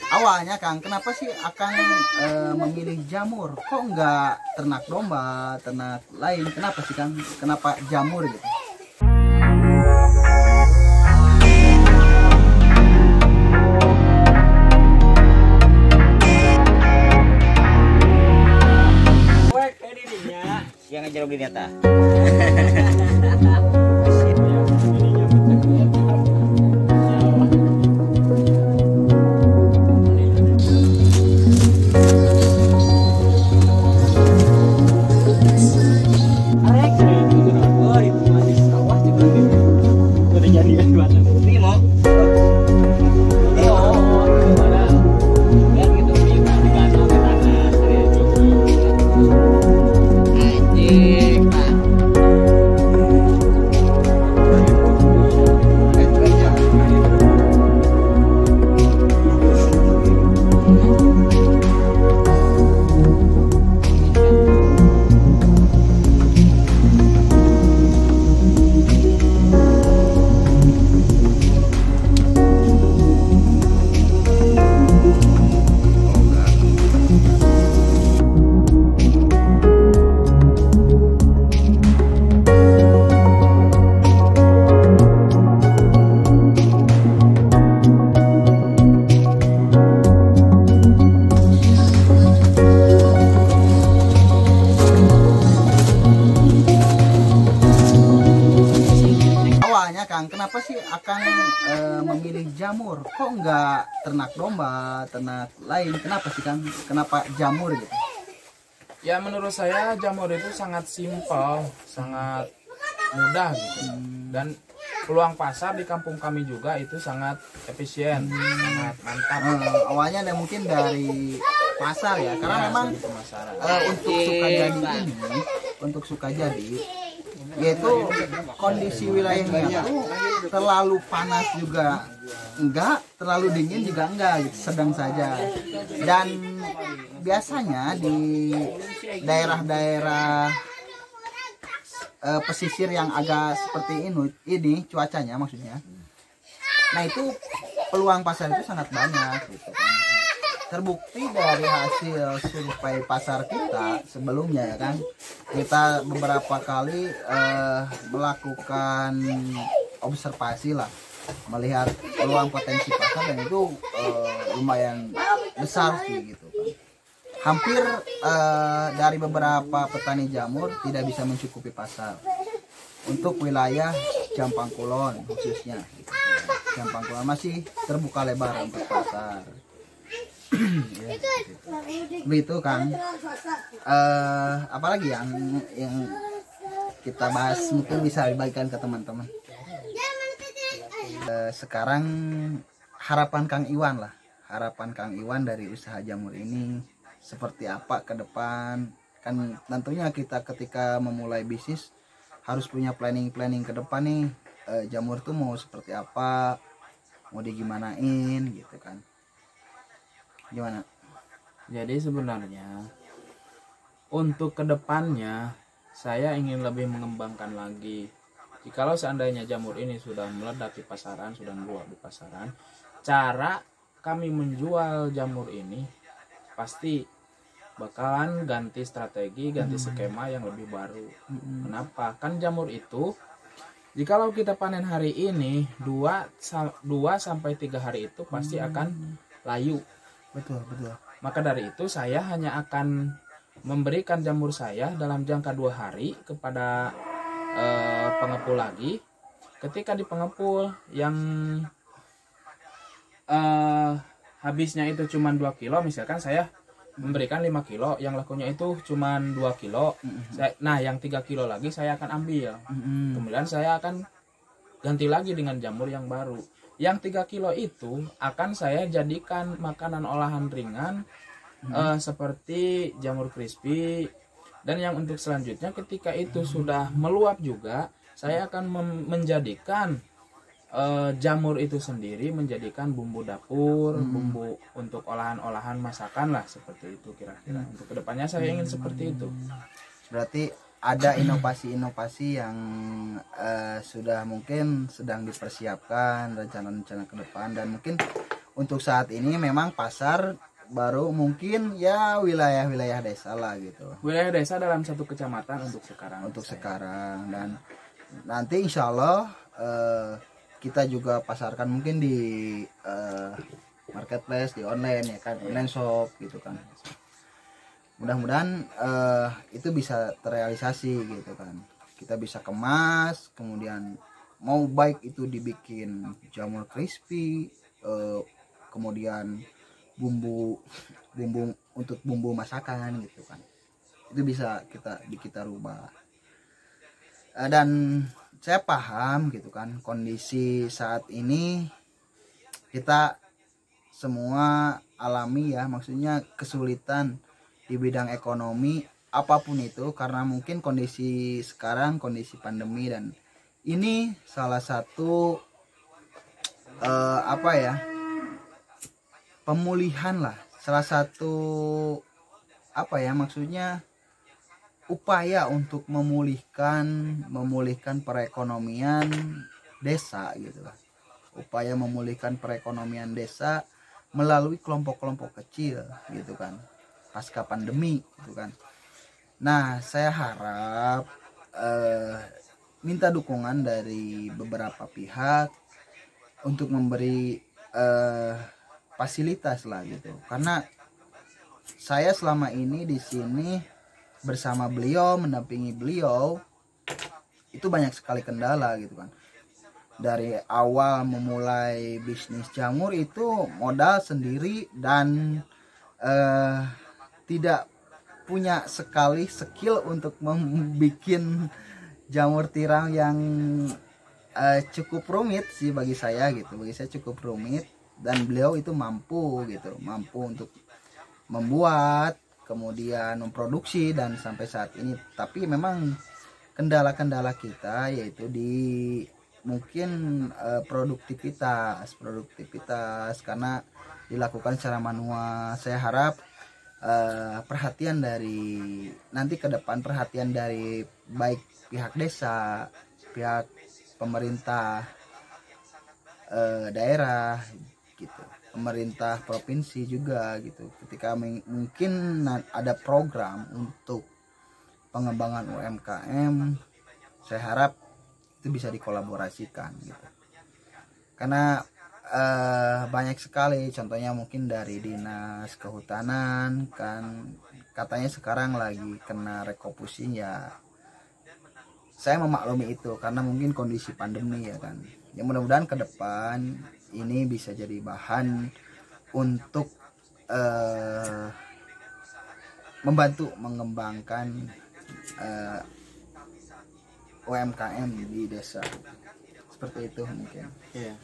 Awalnya Kang, kenapa sih Akang memilih jamur? Kok nggak ternak domba, ternak lain? Kenapa sih Kang? Kenapa jamur gitu? Yang ngejerok gini ta. Kenapa sih Akang memilih jamur? Kok nggak ternak domba, ternak lain? Kenapa sih Kang? Kenapa jamur gitu? Ya menurut saya jamur itu sangat simpel, sangat mudah gitu. Dan peluang pasar di kampung kami juga itu sangat efisien, sangat mantap. Awalnya ada mungkin dari pasar ya, karena memang untuk Sukajadi yaitu kondisi wilayahnya tuh terlalu panas juga enggak, terlalu dingin juga enggak, gitu, sedang saja. Dan biasanya di daerah-daerah pesisir yang agak seperti ini cuacanya maksudnya, nah itu peluang pasar itu sangat banyak gitu kan. Terbukti dari hasil survei pasar kita sebelumnya ya kan, kita beberapa kali melakukan observasi lah, melihat peluang potensi pasar, dan itu lumayan besar sih gitu kan. Hampir dari beberapa petani jamur tidak bisa mencukupi pasar untuk wilayah Jampang Kulon khususnya gitu. Jampang Kulon masih terbuka lebar untuk pasar. Ya, begitu Kang. Apalagi yang kita bahas mungkin bisa dibagikan ke teman-teman. Sekarang harapan Kang Iwan lah, harapan Kang Iwan dari usaha jamur ini seperti apa ke depan? Kan tentunya kita ketika memulai bisnis harus punya planning ke depan nih. Jamur tuh mau seperti apa, mau digimanain gitu kan. Gimana? Jadi sebenarnya untuk kedepannya saya ingin lebih mengembangkan lagi. Jikalau seandainya jamur ini sudah meledak di pasaran, sudah meluap di pasaran, cara kami menjual jamur ini pasti bakalan ganti strategi, ganti skema yang lebih baru. Kenapa? Kan jamur itu jikalau kita panen hari ini 2-3 hari itu pasti akan layu. Betul. Maka dari itu saya hanya akan memberikan jamur saya dalam jangka 2 hari kepada pengepul lagi. Ketika di pengepul yang habisnya itu cuma 2 kilo, misalkan saya memberikan 5 kilo, yang lakunya itu cuma 2 kilo. Nah yang 3 kilo lagi saya akan ambil. Kemudian saya akan ganti lagi dengan jamur yang baru. Yang 3 kilo itu akan saya jadikan makanan olahan ringan seperti jamur crispy. Dan yang untuk selanjutnya ketika itu sudah meluap juga, saya akan menjadikan jamur itu sendiri menjadikan bumbu dapur, bumbu untuk olahan-olahan masakan lah, seperti itu kira-kira. Untuk kedepannya saya ingin seperti itu. Berarti ada inovasi-inovasi yang sudah mungkin sedang dipersiapkan, rencana-rencana ke depan, dan mungkin untuk saat ini memang pasar baru mungkin ya wilayah-wilayah desa lah gitu. Wilayah desa dalam satu kecamatan untuk sekarang. Untuk sekarang, dan nanti insya Allah kita juga pasarkan mungkin di marketplace, di online ya kan, online shop gitu kan. Mudah-mudahan itu bisa terrealisasi gitu kan. Kita bisa kemas, kemudian mau baik itu dibikin jamur crispy, kemudian bumbu untuk bumbu masakan gitu kan, itu bisa kita rubah. Dan saya paham gitu kan kondisi saat ini kita semua alami ya, maksudnya kesulitan di bidang ekonomi apapun itu, karena mungkin kondisi sekarang kondisi pandemi, dan ini salah satu pemulihan lah, salah satu maksudnya upaya untuk memulihkan perekonomian desa gitu lah, upaya memulihkan perekonomian desa melalui kelompok-kelompok kecil gitu kan pasca pandemi gitu kan. Nah, saya harap minta dukungan dari beberapa pihak untuk memberi fasilitas lah gitu, karena saya selama ini di sini bersama beliau, mendampingi beliau, itu banyak sekali kendala gitu kan. Dari awal memulai bisnis jamur itu modal sendiri dan tidak punya sekali skill untuk membuat jamur tiram yang cukup rumit sih bagi saya gitu. Bagi saya cukup rumit, dan beliau itu mampu untuk membuat, kemudian memproduksi, dan sampai saat ini. Tapi memang kendala-kendala kita yaitu di mungkin produktivitas karena dilakukan secara manual. Saya harap perhatian dari baik pihak desa, pihak pemerintah daerah gitu, pemerintah provinsi juga gitu, ketika mungkin ada program untuk pengembangan UMKM, saya harap itu bisa dikolaborasikan gitu, karena banyak sekali contohnya mungkin dari dinas kehutanan kan, katanya sekarang lagi kena refocusing ya. Saya memaklumi itu karena mungkin kondisi pandemi ya kan. Ya mudah-mudahan ke depan ini bisa jadi bahan untuk membantu mengembangkan UMKM di desa. Seperti itu mungkin. Iya.